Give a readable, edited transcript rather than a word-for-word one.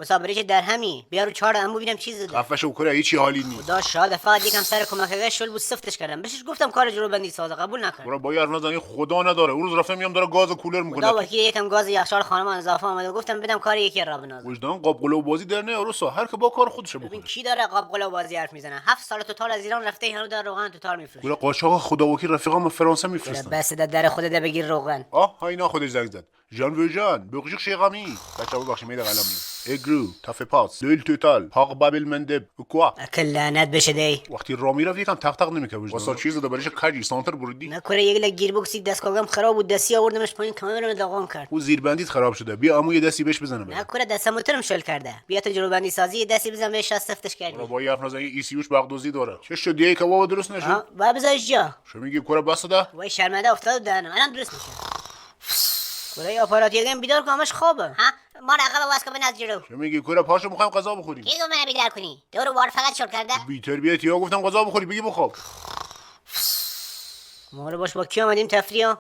مسابقه در همی بیا رو 4 امو ببینم چی زده. خفش و کره هیچی حالی نیست. خدا شاده فقط یکم سر کمکگاه شل بود سفتش کردم. بهش گفتم کار جلوبندی سازه قبول نکرد. برو با حرف نزنی خدا نداره. اون روز رفتم میام داره گاز و کولر میکنه. خدا وکیل یکم گاز یخچال خانم اضافه اومد گفتم بدم کار یکی را بنازم. وجدان قاب قلو بازی در نه روسا هر که با کار خودشه ببین بکنه. کی داره قاب قلو بازی حرف میزنه؟ 7 سال توتال از ایران رفته هنوز در روغن توتال میفروشه. گوره قاچاق خدا وکیل رفیقام فرانسه میفرستن. بس در خودت بگیر روغن. ها اینا خودش زنگ زد. جان وجان بقیق شیغامی بچه‌ها ببخشید میاد قلم اگرو تافه پاس لیل توتال پاق بابل مندب کوه اکل لعنت بشه دی. وقتی رامی رفت یکم تق تق نمیکنه وجدان. واسه چیز داره برش کجی سانتر بردی. نکنه یک لک گیر بوکسی دستگاهم خراب بود دستی آوردمش پایین کامرم داغون کرد. او زیربندیت خراب شده بیا عمو یه دستی بهش بزنه. نکنه دستم موتورم شل کرده. بیا تو جلوبندی سازی دستی بزن بهش سفتش کردی. با یه حرف نزنی ای سی اوش بغدادی داره. چه شد دیگه که بابا درست نشد. با بزنش جا. شو میگی کره بس ده؟ وای شرمنده افتاد دهنم الان درست میشه. کره آپارات یگم بیدار کامش خوابه. ها ما رقبه واسه به نز جلو. شو میگی کره پاشو میخوایم غذا بخوریم. کی گفت من بیدار کنی؟ دور وار فقط شل کرده. بی تربیتی ها گفتم غذا بخوری بگی بخواب. ما رو باش با کی اومدیم تفریح